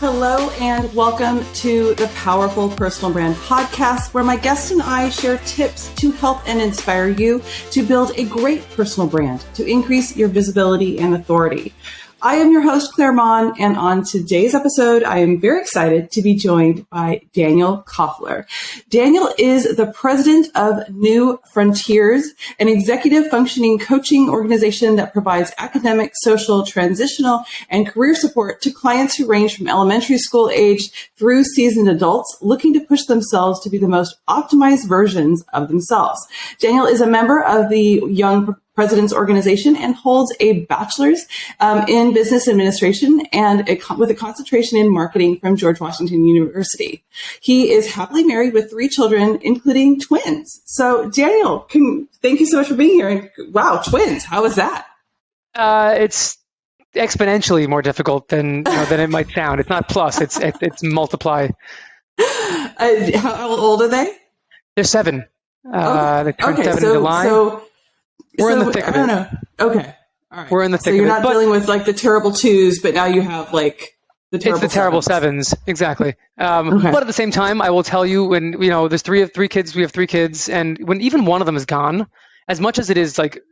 Hello and welcome to the Powerful Personal Brand Podcast, where my guest and I share tips to help and inspire you to build a great personal brand to increase your visibility and authority. I am your host, Claire Bahn, and on today's episode, I am very excited to be joined by Daniel Koffler. Daniel is the president of New Frontiers, an executive functioning coaching organization that provides academic, social, transitional, and career support to clients who range from elementary school age through seasoned adults looking to push themselves to be the most optimized versions of themselves. Daniel is a member of the Young President's Organization and holds a bachelor's in business administration and with a concentration in marketing from George Washington University. He is happily married with 3 children, including twins. So, Daniel, thank you so much for being here. And wow, twins! How was that? It's exponentially more difficult than it might sound. It's not plus; it's multiply. How old are they? They're 7. They turned 7 in July. We're in the thick of it. Okay. All right. We're in the thick of it. So you're not dealing with like the terrible 2s, but now you have like the terrible It's the terrible 7s. Exactly. But at the same time, I will tell you when, there's 3 kids, we have 3 kids. And when even one of them is gone, as much as it is like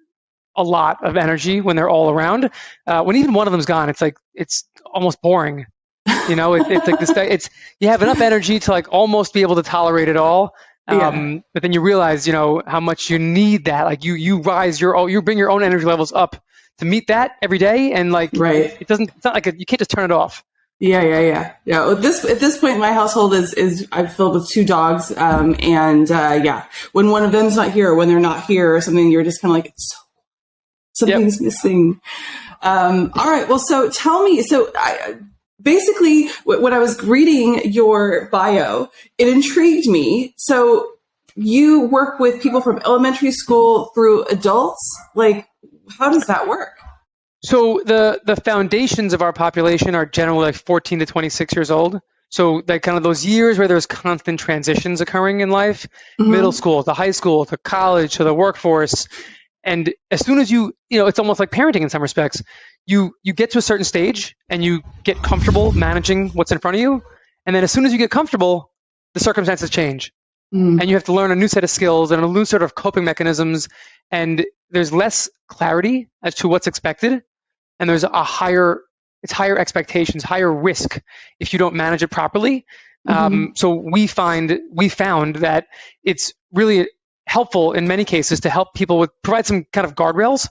a lot of energy when they're all around, when even one of them's gone, it's like, it's almost boring. It's like this, you have enough energy to like almost be able to tolerate it all. But then you realize, how much you need that. Like you bring your own energy levels up to meet that every day. And like, right. It's not like you can't just turn it off. Yeah. At this point, my household is I'm filled with 2 dogs. When one of them's not here, or when they're not here or something, you're just kind of like, something's missing. All right. Well, so tell me, basically, when I was reading your bio, it intrigued me. So you work with people from elementary school through adults. Like, how does that work? So the foundations of our population are generally like 14 to 26 years old. So like kind of those years where there's constant transitions occurring in life, middle school to high school to college to the workforce. And as soon as it's almost like parenting in some respects. You get to a certain stage and you get comfortable managing what's in front of you. And then as soon as you get comfortable, the circumstances change. And you have to learn a new set of skills and a new sort of coping mechanisms. And there's less clarity as to what's expected. And there's higher expectations, higher risk if you don't manage it properly. So we found that it's really helpful in many cases to help people provide some kind of guardrails,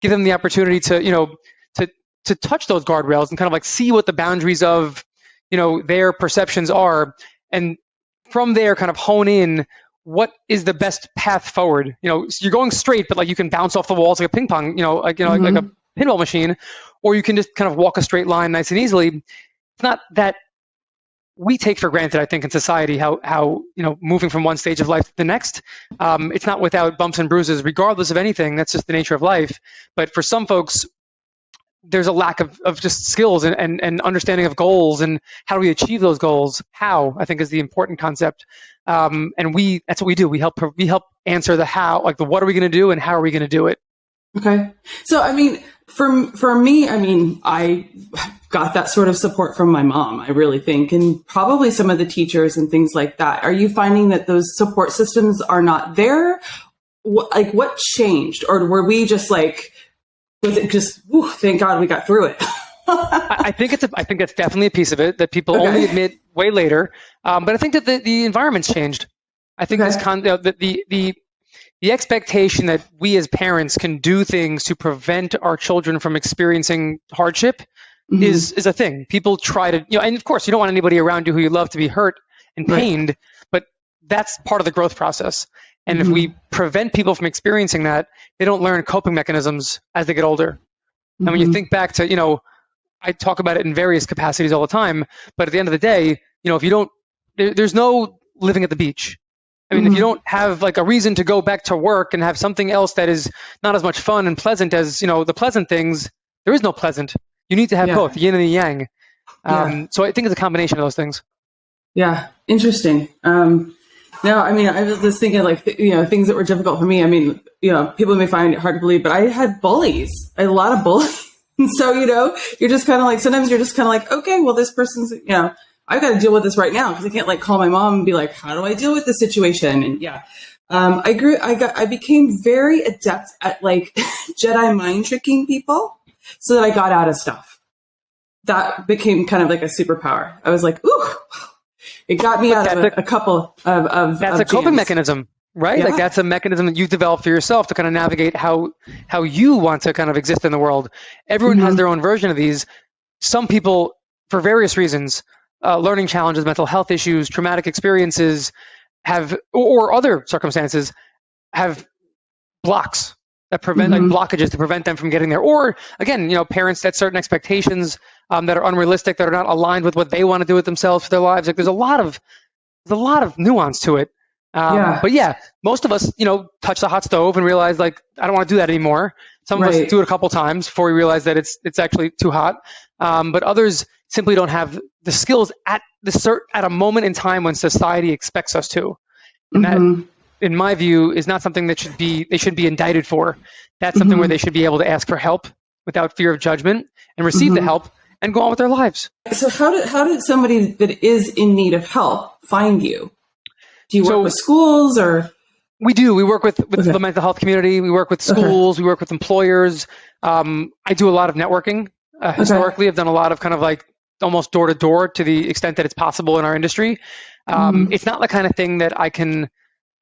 give them the opportunity to touch those guardrails and kind of like see what the boundaries of, their perceptions are. And from there kind of hone in what is the best path forward. So you're going straight, but like you can bounce off the walls like a ping pong, like a pinball machine, or you can just kind of walk a straight line nice and easily. It's not that we take for granted, I think, in society how moving from one stage of life to the next, it's not without bumps and bruises, regardless of anything. That's just the nature of life. But for some folks, there's a lack of just skills and understanding of goals and how do we achieve those goals. How, I think, is the important concept. And that's what we do. We help answer the how, like the what are we going to do and how are we going to do it. Okay. So, I mean, for me, I got that sort of support from my mom, I really think, and probably some of the teachers and things like that. Are you finding that those support systems are not there? What changed? Or were we just like, was it just, thank God we got through it? I think it's definitely a piece of it that people only admit way later. But I think that the environment's changed. I think the expectation that we as parents can do things to prevent our children from experiencing hardship is a thing. People try to, and of course you don't want anybody around you who you love to be hurt and pained, but that's part of the growth process. And if we prevent people from experiencing that, they don't learn coping mechanisms as they get older. And when you think back to, I talk about it in various capacities all the time, but at the end of the day, if you don't, there's no living at the beach. I mean, if you don't have like a reason to go back to work and have something else that is not as much fun and pleasant as, the pleasant things, there is no pleasant. You need to have both, the yin and the yang. So I think it's a combination of those things. Yeah. Interesting. No, I was just thinking like, things that were difficult for me. People may find it hard to believe, but I had bullies, a lot of bullies. And so, you're just kind of like, sometimes you're just kind of like, okay, well, this person's, I've got to deal with this right now because I can't like call my mom and be like, how do I deal with this situation? And I became very adept at like Jedi mind tricking people so that I got out of stuff. That became kind of like a superpower. I was like, ooh, it got me out of a couple of That's a coping mechanism, right? Yeah. Like that's a mechanism that you've developed for yourself to kind of navigate how you want to kind of exist in the world. Everyone has their own version of these. Some people, for various reasons, learning challenges, mental health issues, traumatic experiences, or other circumstances, have blocks that prevent like blockages to prevent them from getting there. Or again, parents set certain expectations that are unrealistic, that are not aligned with what they want to do with themselves for their lives. Like there's a lot of nuance to it. But yeah, most of us, touch the hot stove and realize like, I don't want to do that anymore. Some of us do it a couple times before we realize that it's actually too hot. But others simply don't have the skills at a moment in time when society expects us to. And that, in my view, is not something that they should be indicted for. That's something where they should be able to ask for help without fear of judgment and receive the help and go on with their lives. So how did somebody that is in need of help find you? Do you work with schools or? We do. We work with the mental health community. We work with schools. We work with employers. I do a lot of networking. Historically, I've done a lot of kind of like almost door to door to the extent that it's possible in our industry. It's not the kind of thing that I can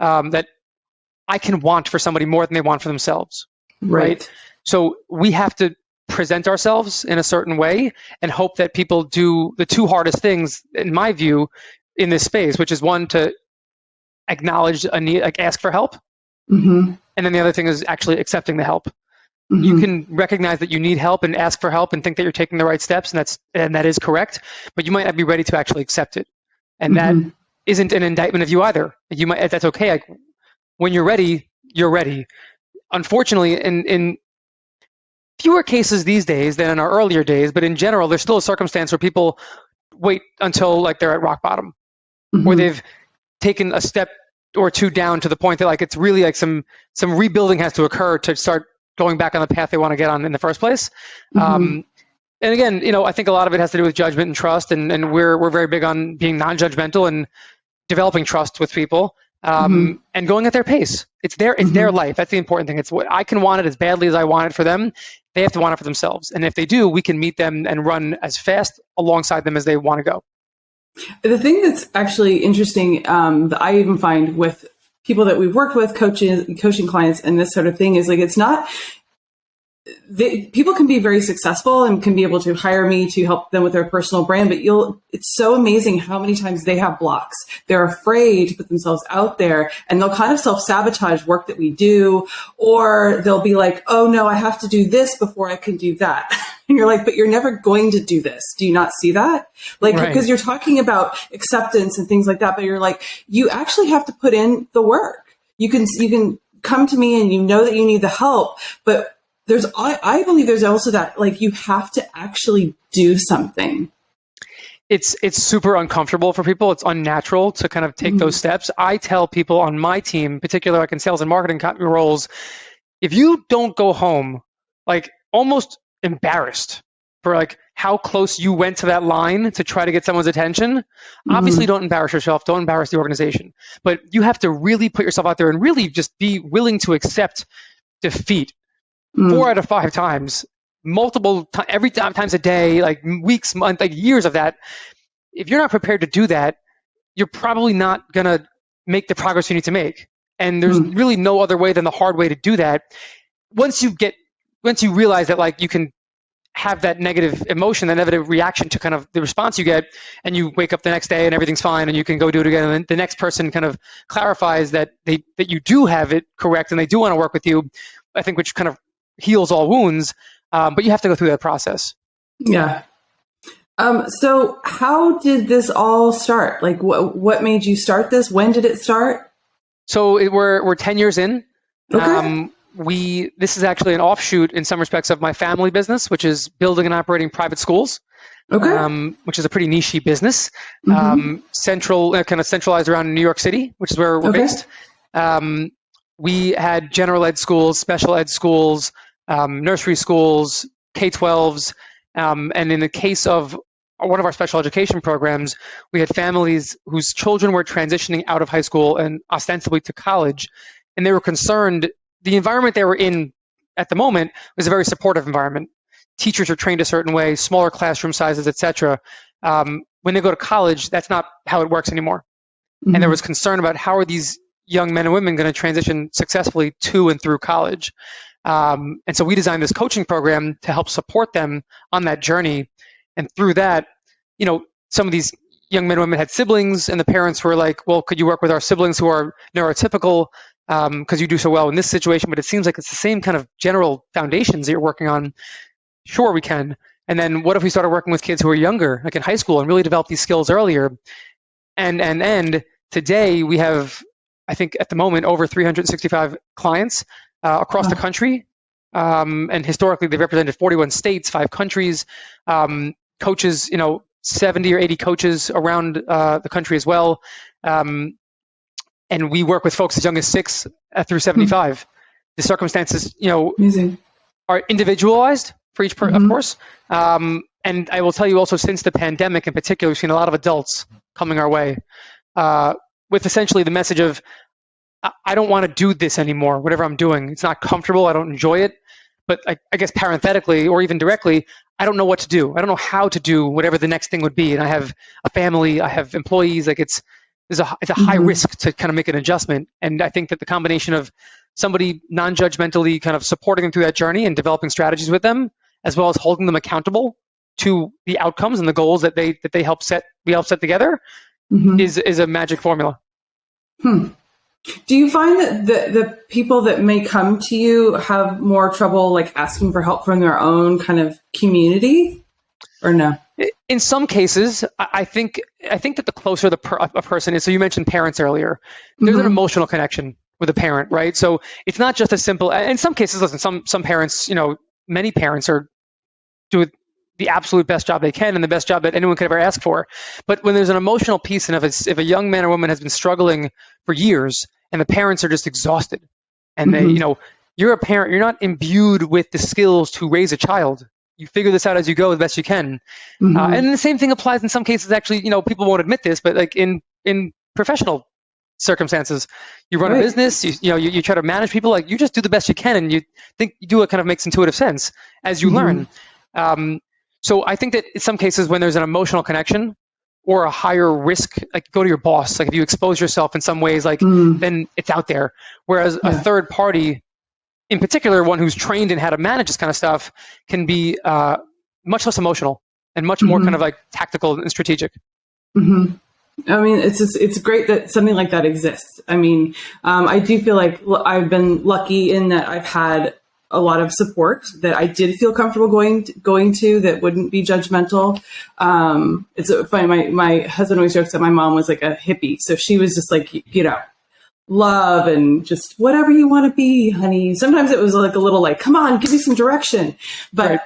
want for somebody more than they want for themselves. Right. So we have to present ourselves in a certain way and hope that people do the two hardest things, in my view, in this space, which is one, to acknowledge a need, like ask for help. And then the other thing is actually accepting the help. You can recognize that you need help and ask for help and think that you're taking the right steps, and that is correct, but you might not be ready to actually accept it. And that isn't an indictment of you either. That's okay. Like when you're ready, you're ready. Unfortunately, in fewer cases these days than in our earlier days, but in general, there's still a circumstance where people wait until like they're at rock bottom, where they've taken a step or two down to the point that like it's really like some rebuilding has to occur to start going back on the path they want to get on in the first place. And again, I think a lot of it has to do with judgment and trust, and we're very big on being non-judgmental and developing trust with people, and going at their pace. It's their life. That's the important thing. It's what I can want it as badly as I want it for them. They have to want it for themselves. And if they do, we can meet them and run as fast alongside them as they want to go. The thing that's actually interesting, that I even find with people that we've worked with, coaching clients and this sort of thing, is like, it's not, people can be very successful and can be able to hire me to help them with their personal brand, but it's so amazing how many times they have blocks. They're afraid to put themselves out there, and they'll kind of self-sabotage work that we do, or they'll be like, oh no, I have to do this before I can do that. And you're like, but you're never going to do this. Do you not see that? Like, because you're talking about acceptance and things like that, but you're like, you actually have to put in the work. You can come to me and you know that you need the help, but I believe there's also that, like, you have to actually do something. It's super uncomfortable for people. It's unnatural to kind of take those steps. I tell people on my team, particularly like in sales and marketing roles, if you don't go home, like almost embarrassed for like how close you went to that line to try to get someone's attention, obviously don't embarrass yourself, don't embarrass the organization, but you have to really put yourself out there and really just be willing to accept defeat 4 out of 5 times, every times a day, like weeks, months, like years of that. If you're not prepared to do that, you're probably not going to make the progress you need to make. And there's really no other way than the hard way to do that. Once you realize that like you can have that negative emotion, that negative reaction to kind of the response you get, and you wake up the next day and everything's fine and you can go do it again, and then the next person kind of clarifies that you do have it correct and they do want to work with you, I think, which kind of heals all wounds, but you have to go through that process. Yeah. So how did this all start? Like, what made you start this? When did it start? So we're 10 years in. Okay. This is actually an offshoot in some respects of my family business, which is building and operating private schools. Okay. Which is a pretty niche business. Kind of centralized around New York City, which is where we're based. We had general ed schools, special ed schools, nursery schools, K-12s. And in the case of one of our special education programs, we had families whose children were transitioning out of high school and ostensibly to college. And they were concerned. The environment they were in at the moment was a very supportive environment. Teachers are trained a certain way, smaller classroom sizes, etc. When they go to college, that's not how it works anymore. Mm-hmm. And there was concern about how are these young men and women going to transition successfully to and through college. And so we designed this coaching program to help support them on that journey. And through that, some of these young men and women had siblings, and the parents were like, well, could you work with our siblings who are neurotypical because you do so well in this situation? But it seems like it's the same kind of general foundations that you're working on. Sure, we can. And then what if we started working with kids who are younger, like in high school, and really develop these skills earlier? And today we have, I think at the moment, over 365 clients across the country. And historically, they've represented 41 states, 5 countries, coaches, 70 or 80 coaches around the country as well. And we work with folks as young as 6 through 75. Mm-hmm. The circumstances, Amazing. Are individualized for each person, of course. And I will tell you also, since the pandemic in particular, we've seen a lot of adults coming our way with essentially the message of, I don't want to do this anymore, whatever I'm doing. It's not comfortable. I don't enjoy it. But I guess parenthetically or even directly, I don't know what to do. I don't know how to do whatever the next thing would be. And I have a family, I have employees. Like it's a high risk to kind of make an adjustment. And I think that the combination of somebody non-judgmentally kind of supporting them through that journey and developing strategies with them, as well as holding them accountable to the outcomes and the goals that we help set together, is a magic formula. Do you find that the people that may come to you have more trouble like asking for help from their own kind of community, or no? In some cases, I think that the closer a person is, so you mentioned parents earlier, there's an emotional connection with a parent, right? So it's not just a simple, in some cases, listen, some parents, many parents are doing the absolute best job they can and the best job that anyone could ever ask for. But when there's an emotional piece, and if a young man or woman has been struggling for years and the parents are just exhausted and they, you're a parent, you're not imbued with the skills to raise a child. You figure this out as you go the best you can. And the same thing applies in some cases, actually, people won't admit this, but like in professional circumstances, you run a business, you try to manage people, like you just do the best you can, and you think you do what kind of makes intuitive sense as you learn. So I think that in some cases when there's an emotional connection or a higher risk, like go to your boss, like if you expose yourself in some ways, like then it's out there. Whereas a third party, in particular, one who's trained in how to manage this kind of stuff, can be much less emotional and much more kind of like tactical and strategic. I mean, it's great that something like that exists. I mean, I do feel like I've been lucky in that I've had a lot of support that I did feel comfortable going to that wouldn't be judgmental. It's funny. My husband always jokes that my mom was like a hippie. So she was just like, love and just whatever you want to be, honey. Sometimes it was like a little like, come on, give me some direction. But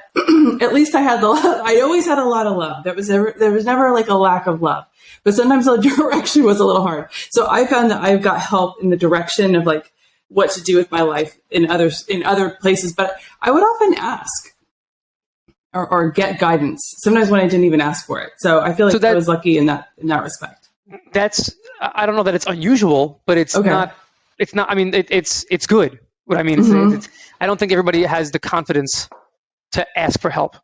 at least I always had a lot of love. There was never like a lack of love. But sometimes the direction was a little hard. So I found that I've got help in the direction of like what to do with my life in other places. But I would often ask or get guidance sometimes when I didn't even ask for it. So I feel like I was lucky in that respect. I don't know that it's unusual, but it's not. I mean, it's good. What I mean is, I don't think everybody has the confidence to ask for help.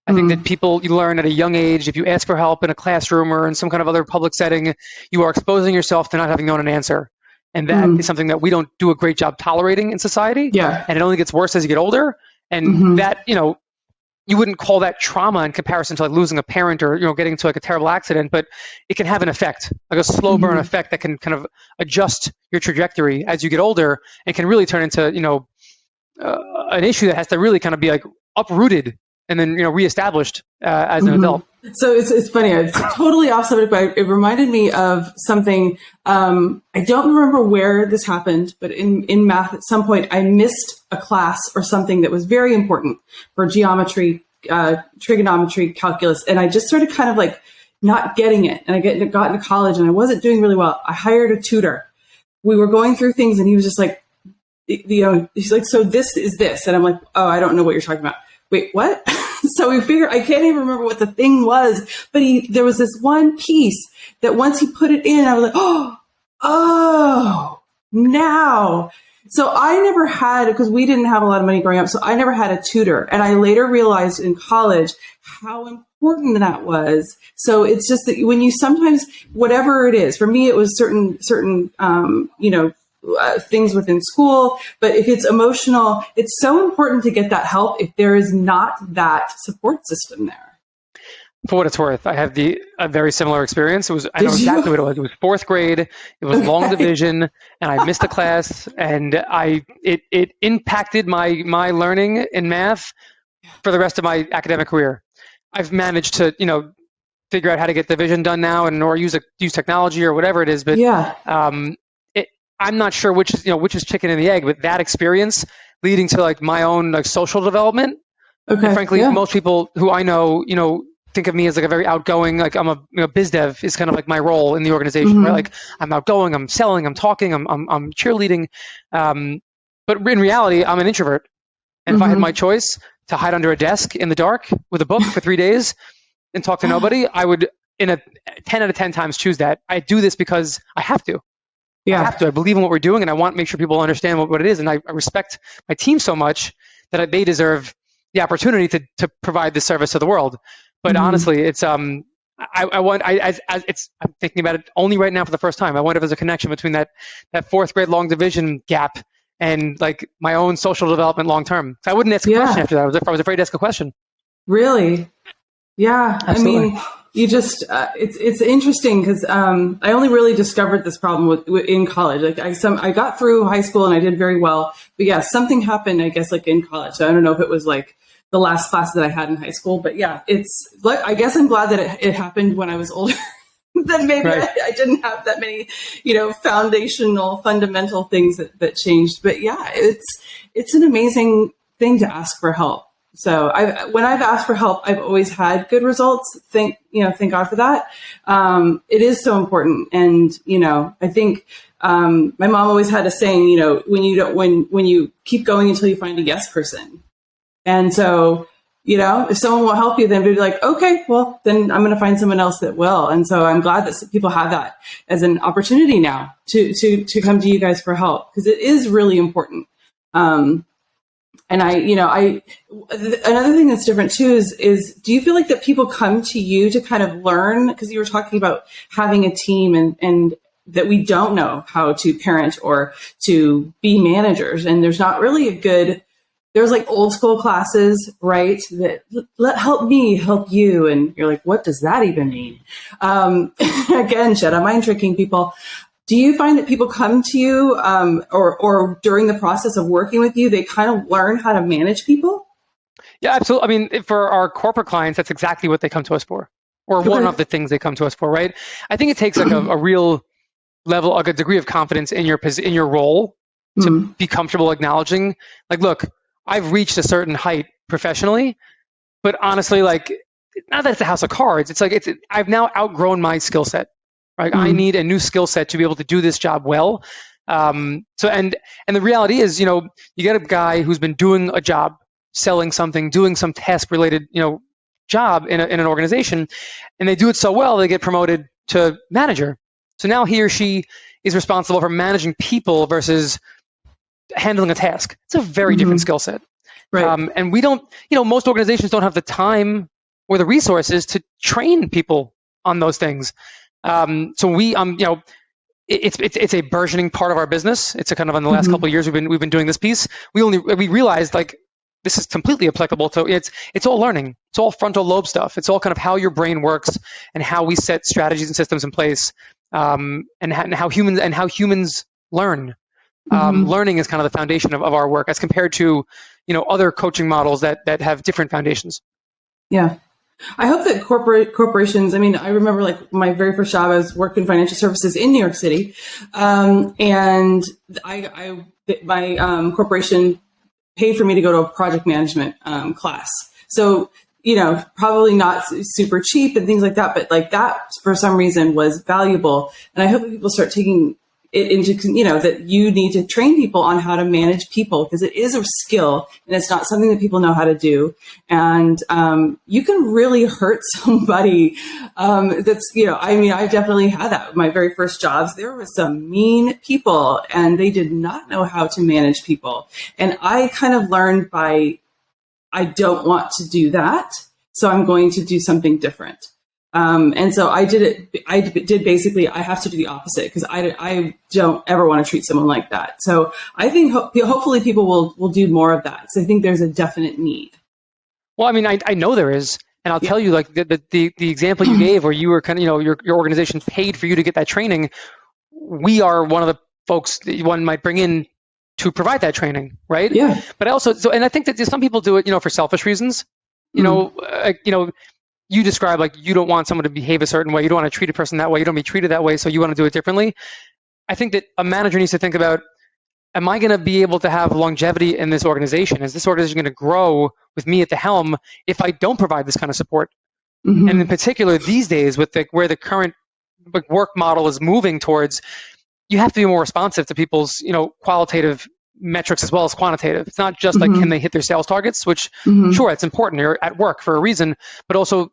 I think that you learn at a young age, if you ask for help in a classroom or in some kind of other public setting, you are exposing yourself to not having known an answer. And that is something that we don't do a great job tolerating in society. Yeah. And it only gets worse as you get older. And that, you wouldn't call that trauma in comparison to like losing a parent or, getting into like a terrible accident, but it can have an effect, like a slow burn effect that can kind of adjust your trajectory as you get older and can really turn into, an issue that has to really kind of be like uprooted and then, reestablished as an adult. So it's funny. It's totally off subject, but it reminded me of something. I don't remember where this happened, but in math, at some point, I missed a class or something that was very important for geometry, trigonometry, calculus, and I just started kind of like not getting it. And I got into college, and I wasn't doing really well. I hired a tutor. We were going through things, and he was just like, he's like, so this is this, and I'm like, oh, I don't know what you're talking about. wait, what? So we figured, I can't even remember what the thing was, but there was this one piece that once he put it in, I was like, oh, now. So I never had, because we didn't have a lot of money growing up, so I never had a tutor. And I later realized in college how important that was. So it's just that when you sometimes, whatever it is, for me, it was certain things within school, but if it's emotional, it's so important to get that help if there is not that support system there. For what it's worth, I have a very similar experience. I know exactly what it was. It was fourth grade. It was long division, and I missed a class, and it impacted my learning in math for the rest of my academic career. I've managed to, figure out how to get division done now, or use technology or whatever it is. But I'm not sure which is chicken and the egg. But that experience leading to like my own like social development. Okay. And frankly, most people who I know, think of me as like a very outgoing, like I'm a biz dev is kind of like my role in the organization, right? Like I'm outgoing, I'm selling, I'm talking, I'm cheerleading. But in reality, I'm an introvert. And if I had my choice to hide under a desk in the dark with a book for 3 days and talk to nobody, I would, in a 10 out of 10 times, choose that. I do this because I have to. Yeah. I have to. I believe in what we're doing, and I want to make sure people understand what it is. And I respect my team so much that they deserve the opportunity to provide this service to the world. But honestly, it's I'm thinking about it only right now for the first time. I wonder if there's a connection between that fourth grade long division gap and like my own social development long term. So I wouldn't ask a question after that. I was afraid to ask a question. Really? Yeah. Absolutely. I mean, you just it's interesting because I only really discovered this problem in college. Like I got through high school and I did very well, but yeah, something happened, I guess, like in college. So I don't know if it was like the last class that I had in high school, but yeah, it's like, I guess I'm glad that it happened when I was older. Then maybe I didn't have that many, fundamental things that changed. But yeah, it's an amazing thing to ask for help. So when I've asked for help, I've always had good results. Thank God for that. It is so important. And, I think, my mom always had a saying, when you keep going until you find a yes person. And so, if someone will help you, then be like, okay, well, then I'm going to find someone else that will. And so I'm glad that people have that as an opportunity now to come to you guys for help, because it is really important. And another thing that's different too is do you feel like that people come to you to kind of learn, because you were talking about having a team and that we don't know how to parent or to be managers, and there's not really there's like old school classes, right? That help me help you. And you're like, what does that even mean? Again, Jedi mind tricking people. Do you find that people come to you or during the process of working with you, they kind of learn how to manage people? Yeah, absolutely. I mean, for our corporate clients, that's exactly what they come to us for, or one of the things they come to us for, right? I think it takes like a real level, like a degree of confidence in your role to be comfortable acknowledging, like, look, I've reached a certain height professionally, but honestly, like, not that it's a house of cards. It's like I've now outgrown my skill set. Right? I need a new skill set to be able to do this job well. And the reality is, you get a guy who's been doing a job, selling something, doing some task related, job in an organization, and they do it so well, they get promoted to manager. So now he or she is responsible for managing people versus handling a task. It's a very different skill set. Right. And we don't, most organizations don't have the time or the resources to train people on those things. So we, it's a burgeoning part of our business. It's a kind of in the last couple of years we've been doing this piece. We realized like this is completely applicable to it's all learning. It's all frontal lobe stuff. It's all kind of how your brain works and how we set strategies and systems in place, and how humans learn. Learning is kind of the foundation of our work as compared to, other coaching models that have different foundations. Yeah. I hope that corporations, I mean, I remember like my very first job, I was working in financial services in New York City. And my corporation paid for me to go to a project management class. So, probably not super cheap and things like that, but like that for some reason was valuable. And I hope that people start taking it into, that you need to train people on how to manage people, because it is a skill and it's not something that people know how to do. And you can really hurt somebody. That's, I definitely had that. My very first jobs, there was some mean people and they did not know how to manage people. And I kind of learned I don't want to do that, so I'm going to do something different. And so I did basically, I have to do the opposite, because I don't ever want to treat someone like that. So I think hopefully people will do more of that. So I think there's a definite need. Well, I mean, I know there is. And I'll tell you, like the example you gave where you were kind of, your organization paid for you to get that training. We are one of the folks that one might bring in to provide that training, right? Yeah. But I also, and I think that some people do it, for selfish reasons. You describe like you don't want someone to behave a certain way. You don't want to treat a person that way. You don't be treated that way. So you want to do it differently. I think that a manager needs to think about, am I going to be able to have longevity in this organization? Is this organization going to grow with me at the helm if I don't provide this kind of support? Mm-hmm. And in particular, these days with where the current work model is moving towards, you have to be more responsive to people's, qualitative metrics as well as quantitative. It's not just like, can they hit their sales targets, which sure, it's important. You're at work for a reason, but also,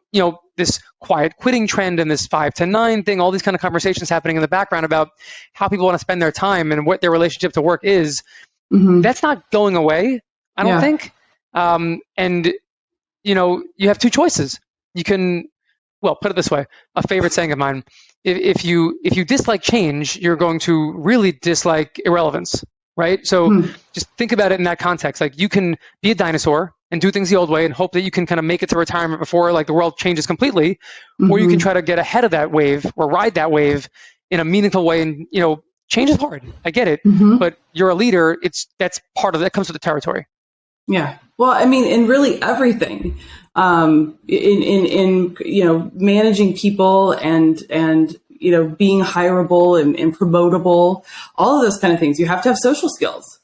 this quiet quitting trend and this 5 to 9 thing, all these kind of conversations happening in the background about how people want to spend their time and what their relationship to work is. That's not going away, I don't think. And, you have two choices. You can, well, put it this way, a favorite saying of mine, if you dislike change, you're going to really dislike irrelevance, right? So just think about it in that context. Like you can be a dinosaur and do things the old way and hope that you can kind of make it to retirement before like the world changes completely, or you can try to get ahead of that wave or ride that wave in a meaningful way. And, change is hard. I get it, but you're a leader. That's part of that, comes with the territory. Yeah. Well, I mean, in really everything, in managing people and being hireable and promotable, all of those kind of things, you have to have social skills.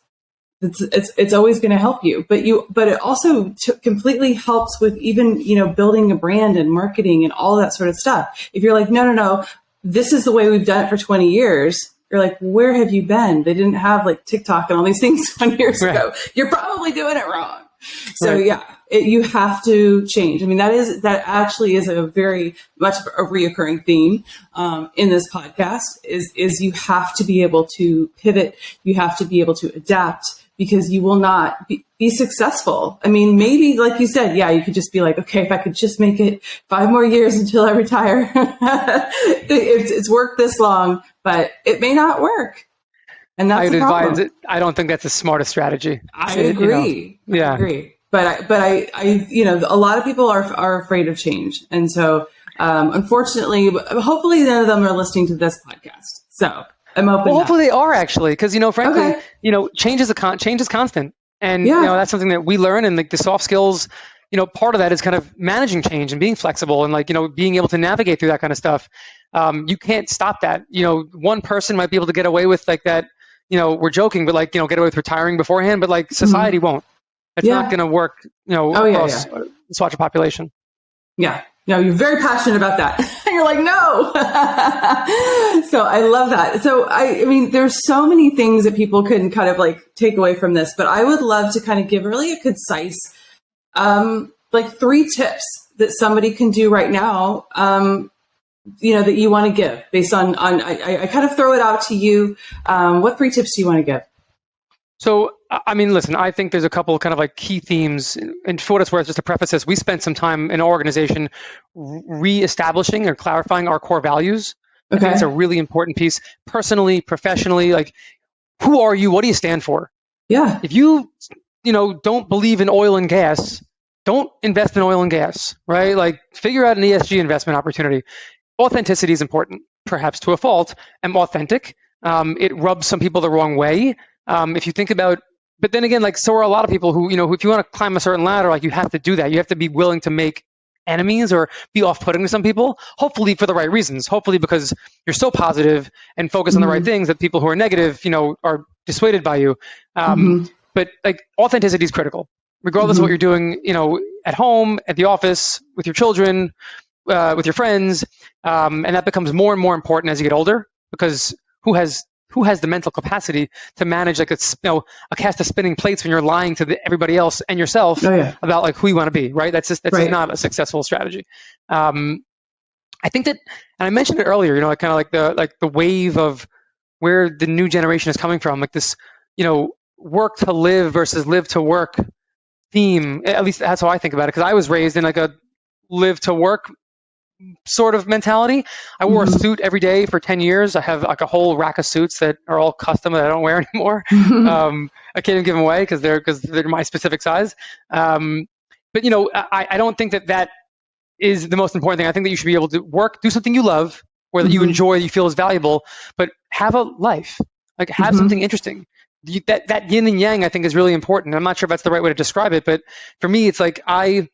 It's always going to help you, but it also completely helps with even, building a brand and marketing and all that sort of stuff. If you're like, no, this is the way we've done it for 20 years. You're like, where have you been? They didn't have like TikTok and all these things 20 years ago. You're probably doing it wrong. So you have to change. I mean, that actually is a very much a reoccurring theme in this podcast is you have to be able to pivot. You have to be able to adapt, because you will not be successful. I mean, maybe like you said, you could just be like, okay, if I could just make it 5 more years until I retire, it's worked this long, but it may not work. And that's the problem. Advise it. I don't think that's the smartest strategy. I agree. I agree. But I a lot of people are afraid of change. And so, unfortunately, hopefully none of them are listening to this podcast. So I'm open. Well, hopefully they are actually, because, frankly, change is constant. And, that's something that we learn, and like the soft skills, part of that is kind of managing change and being flexible and like, being able to navigate through that kind of stuff. You can't stop that. One person might be able to get away with like that, we're joking, but like, get away with retiring beforehand, but like society won't. It's not going to work, across the larger population. Yeah. No, you're very passionate about that. You're like, no. So I love that. So I mean, there's so many things that people can kind of like take away from this, but I would love to kind of give really a concise, like 3 tips that somebody can do right now, that you want to give based on I kind of throw it out to you. What 3 tips do you want to give? So, I mean, listen, I think there's a couple of kind of like key themes. And for what it's worth, just to preface this, we spent some time in our organization reestablishing or clarifying our core values. I think it's a really important piece. Personally, professionally, like, who are you? What do you stand for? Yeah. If you, don't believe in oil and gas, don't invest in oil and gas, right? Like, figure out an ESG investment opportunity. Authenticity is important, perhaps to a fault. I'm authentic. It rubs some people the wrong way. If you think about, but then again, like, so are a lot of people who, if you want to climb a certain ladder, like, you have to do that. You have to be willing to make enemies or be off-putting to some people, hopefully for the right reasons, hopefully because you're so positive and focused on the right things that people who are negative, are dissuaded by you. But like, authenticity is critical, regardless of what you're doing, at home, at the office, with your children, with your friends. And that becomes more and more important as you get older, because who has who has the mental capacity to manage like a cast of spinning plates when you're lying to everybody else and yourself about like who you want to be, right? That's just not a successful strategy. I think that, and I mentioned it earlier, you know, kind of like the wave of where the new generation is coming from, like this, you know, work to live versus live to work theme. At least that's how I think about it, because I was raised in like a live to work sort of mentality. I wore a suit every day for 10 years. I have like a whole rack of suits that are all custom that I don't wear anymore. I can't even give them away because they're my specific size. But you know, I don't think that is the most important thing. I think that you should be able to work, do something you love, or that you enjoy, you feel is valuable, but have a life, like have something interesting. That yin and yang, I think, is really important. I'm not sure if that's the right way to describe it, but for me, it's like I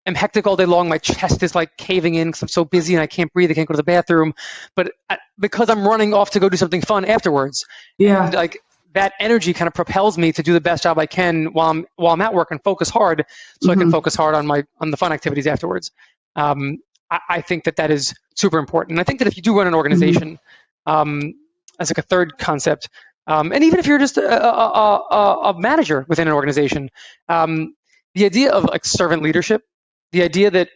am hectic all day long. My chest is like caving in because I'm so busy and I can't breathe. I can't go to the bathroom. But because I'm running off to go do something fun afterwards, and like that energy kind of propels me to do the best job I can while I'm at work and focus hard, so I can focus hard on the fun activities afterwards. I think that is super important. And I think that if you do run an organization, as like a third concept, and even if you're just a manager within an organization, the idea of like servant leadership, the idea that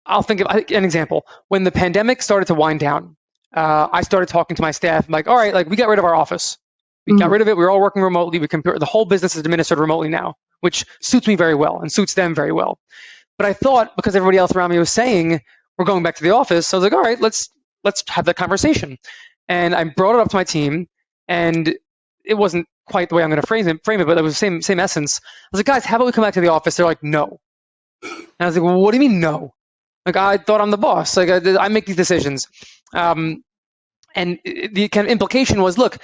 I'll think of an example. When the pandemic started to wind down, I started talking to my staff. I'm like, all right, like we got rid of our office. We got rid of it. We were all working remotely. The whole business is administered remotely now, which suits me very well and suits them very well. But I thought, because everybody else around me was saying we're going back to the office, so I was like, all right, let's have that conversation. And I brought it up to my team, and it wasn't quite the way I'm going to frame it, but it was the same essence. I was like, guys, how about we come back to the office? They're like, no. And I was like, well, what do you mean no? Like, I thought I'm the boss. Like, I make these decisions. And the kind of implication was, look,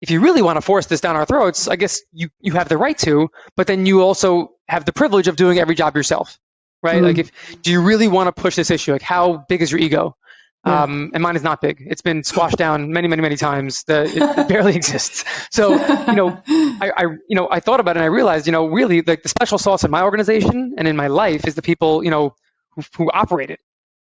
if you really want to force this down our throats, I guess you have the right to, but then you also have the privilege of doing every job yourself, right? Like, do you really want to push this issue? Like, how big is your ego? And mine is not big. It's been squashed down many, many, many times. It barely exists. So, I thought about it and I realized, really, like the special sauce in my organization and in my life is the people, who operate it.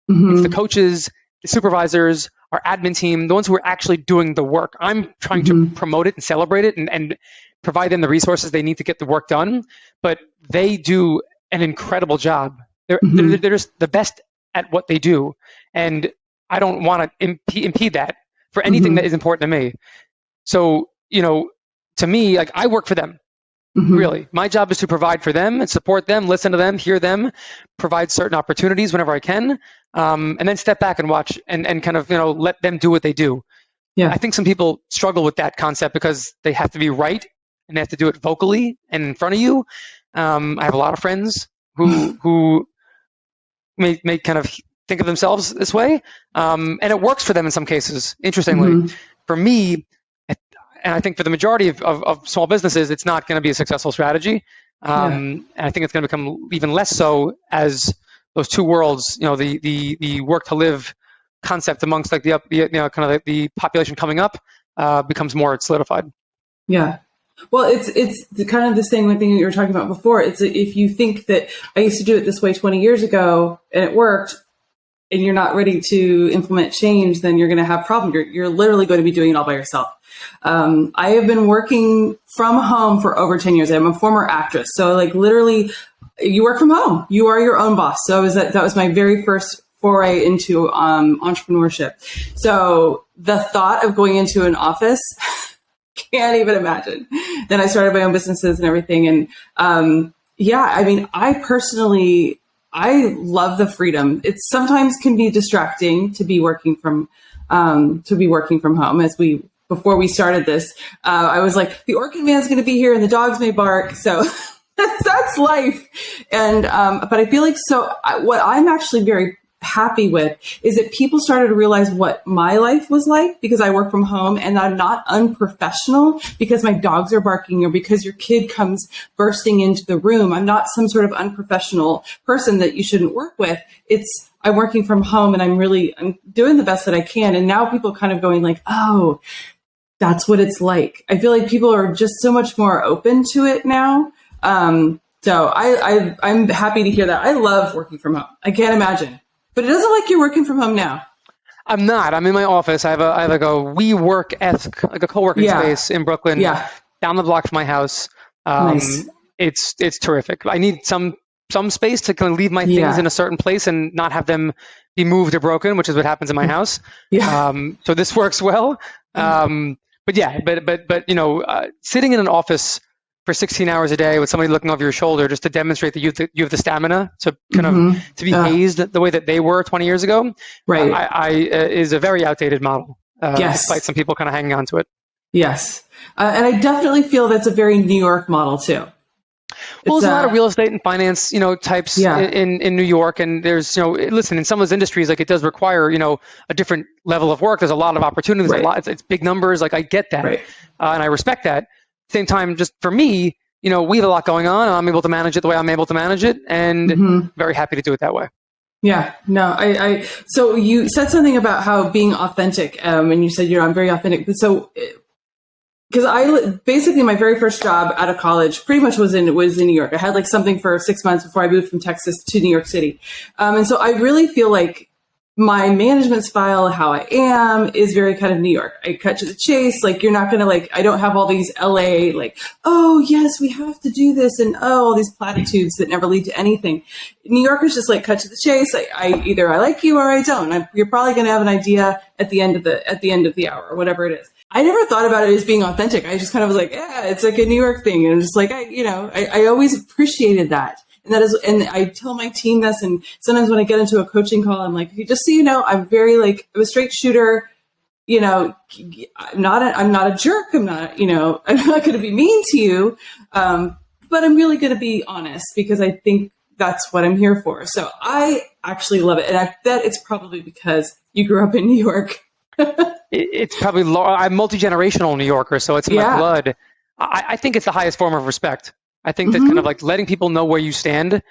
It's the coaches, the supervisors, our admin team, the ones who are actually doing the work. I'm trying to promote it and celebrate it and provide them the resources they need to get the work done. But they do an incredible job. They're just the best at what they do. And I don't want to impede that for anything that is important to me. So, to me, like I work for them. Really, my job is to provide for them and support them, listen to them, hear them, provide certain opportunities whenever I can, and then step back and watch and kind of, let them do what they do. Yeah. I think some people struggle with that concept because they have to be right and they have to do it vocally and in front of you. I have a lot of friends who may kind of think of themselves this way, and it works for them in some cases, interestingly. For me, and I think for the majority of small businesses, it's not going to be a successful strategy. And I think it's going to become even less so as those two worlds, the work to live concept amongst like the population coming up becomes more solidified. Yeah. Well, it's kind of the same thing that you were talking about before. It's if you think that I used to do it this way 20 years ago and it worked, and you're not ready to implement change, then you're going to have problems. You're literally going to be doing it all by yourself. I have been working from home for over 10 years. I'm a former actress. So like literally you work from home. You are your own boss. So that was my very first foray into entrepreneurship. So the thought of going into an office, can't even imagine. Then I started my own businesses and everything. And I love the freedom. It sometimes can be distracting to be working from home. Before we started this, I was like, the Orkin man's going to be here and the dogs may bark. So that's life. And, but I feel like, what I'm actually very happy with is that people started to realize what my life was like because I work from home and I'm not unprofessional because my dogs are barking or because your kid comes bursting into the room. I'm not some sort of unprofessional person that you shouldn't work with. I'm working from home and I'm doing the best that I can. And now people kind of going like, oh, that's what it's like. I feel like people are just so much more open to it now. So I'm happy to hear that. I love working from home. I can't imagine. But it doesn't like you're working from home now. I'm not. I'm in my office. I have like a WeWork-esque, like a co-working space in Brooklyn, down the block from my house. Nice. It's terrific. I need some space to kind of leave my things in a certain place and not have them be moved or broken, which is what happens in my house. So this works well. But sitting in an office for 16 hours a day with somebody looking over your shoulder just to demonstrate that you have the stamina to kind of to be hazed the way that they were 20 years ago, is a very outdated model. Despite some people kind of hanging on to it. Yes. And I definitely feel that's a very New York model too. Well, there's a lot of real estate and finance, types in New York, and there's, listen, in some of those industries, like it does require, a different level of work. There's a lot of opportunities, it's big numbers. Like I get that, and I respect that. Same time, just for me, we have a lot going on, and I'm able to manage it the way I'm able to manage it, and very happy to do it that way. Yeah, no, so you said something about how being authentic, and you said, I'm very authentic. So, because basically my very first job out of college pretty much was in New York. I had like something for 6 months before I moved from Texas to New York City. And so I really feel like my management style, how I am, is very kind of New York. I cut to the chase. Like, you're not going to I don't have all these LA, oh yes, we have to do this. And all these platitudes that never lead to anything. New Yorkers just cut to the chase. Either I like you or I don't. You're probably going to have an idea at the end of the hour or whatever it is. I never thought about it as being authentic. I just kind of was like, it's like a New York thing. And I'm just like, I always appreciated that. And I tell my team this, and sometimes when I get into a coaching call, I'm like, just so you know, I'm very I'm a straight shooter. I'm not a jerk. I'm not going to be mean to you. But I'm really going to be honest because I think that's what I'm here for. So I actually love it. And I bet it's probably because you grew up in New York. It's probably, I'm multi-generational New Yorker, so it's in my blood. I think it's the highest form of respect. I think that kind of letting people know where you stand,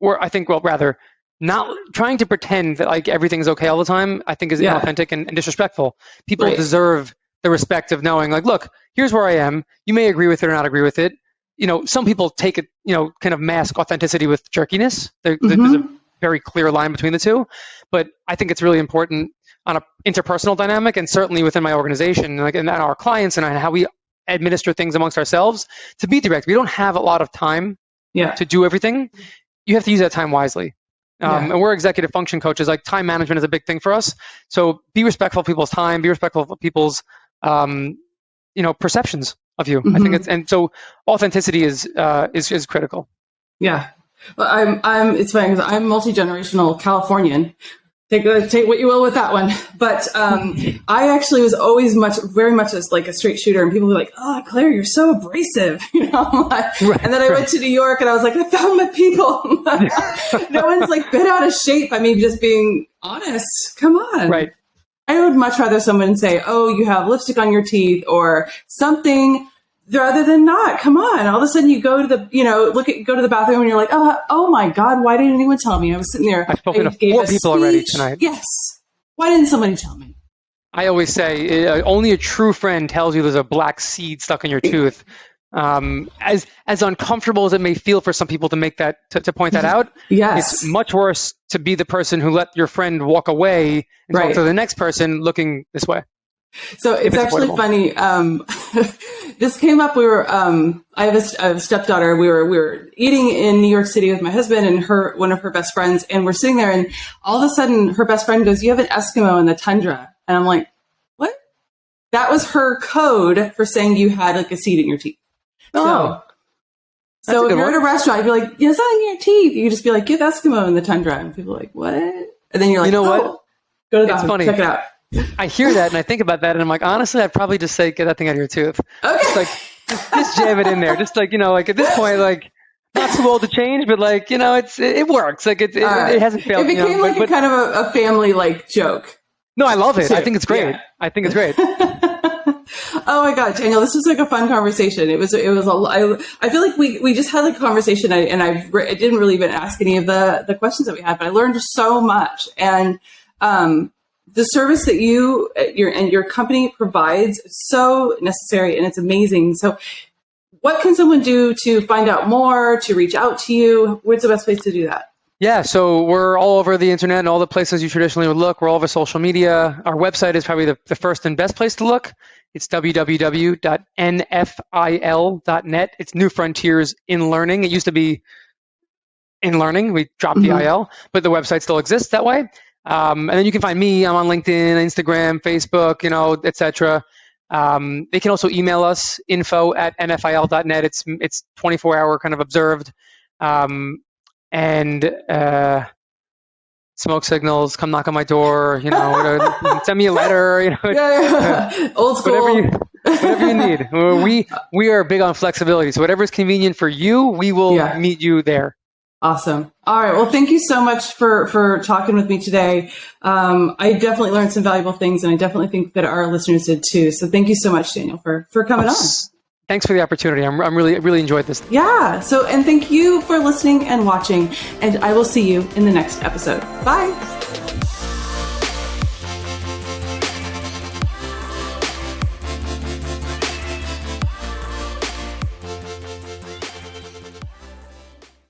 rather not trying to pretend that everything's okay all the time, I think is inauthentic and disrespectful. People deserve the respect of knowing, look, here's where I am. You may agree with it or not agree with it. Some people take it, kind of mask authenticity with jerkiness. There's a very clear line between the two. But I think it's really important on an interpersonal dynamic, and certainly within my organization, and our clients, and how we administer things amongst ourselves, to be direct. We don't have a lot of time to do everything. You have to use that time wisely. And we're executive function coaches. Time management is a big thing for us. So be respectful of people's time. Be respectful of people's, perceptions of you. I think and so authenticity is critical. Yeah. Well, it's funny because I'm multi-generational Californian. Take what you will with that one. But I actually was always very much as a straight shooter, and people were like, "Oh, Claire, you're so abrasive," And then I went to New York, and I was like, "I found my people." No one's been out of shape. I mean, just being honest. Come on, right? I would much rather someone say, "Oh, you have lipstick on your teeth," or something, rather than not. Come on. All of a sudden you go to the, go to the bathroom and you're like, oh my God, why didn't anyone tell me? I was sitting there. I've spoken to 4 people already tonight. Yes. Why didn't somebody tell me? I always say only a true friend tells you there's a black seed stuck in your tooth. As uncomfortable as it may feel for some people to make that, to point that out, it's much worse to be the person who let your friend walk away and talk to the next person looking this way. So it's actually funny. This came up. We were, I have a stepdaughter. We were eating in New York City with my husband and one of her best friends. And we're sitting there, and all of a sudden her best friend goes, "You have an Eskimo in the tundra." And I'm like, "What?" That was her code for saying you had a seed in your teeth. So if you're at a restaurant, you'd be like, "It's not in your teeth." You just be like, "You have Eskimo in the tundra." And people are like, "What?" And then you're like, what? Go to the bathroom, check it out. I hear that and I think about that and I'm like, honestly, I'd probably just say, get that thing out of your tooth. Okay. Just jam it in there. Just at this point, not too old to change, but it works. It hasn't failed. It became a kind of a family joke. No, I love it. Too. I think it's great. Yeah. I think it's great. Oh my God, Daniel, this was a fun conversation. It was I feel like we just had a conversation and I didn't really even ask any of the questions that we had, but I learned so much. And, the service that your company provides is so necessary and it's amazing. So what can someone do to find out more, to reach out to you? What's the best place to do that? Yeah, so we're all over the internet and all the places you traditionally would look. We're all over social media. Our website is probably the first and best place to look. It's www.nfil.net. It's New Frontiers in Learning. It used to be in Learning. We dropped the IL, but the website still exists that way. And then you can find me. I'm on LinkedIn, Instagram, Facebook, etc. They can also email us, info@nfil.net. It's 24-hour kind of observed. And smoke signals, come knock on my door, send me a letter, Old school. whatever you need. We are big on flexibility. So whatever is convenient for you, we will meet you there. Awesome. All right. Well, thank you so much for talking with me today. I definitely learned some valuable things, and I definitely think that our listeners did too. So thank you so much, Daniel, for coming on. Thanks for the opportunity. I'm really enjoyed this. Yeah. So, and thank you for listening and watching, and I will see you in the next episode. Bye.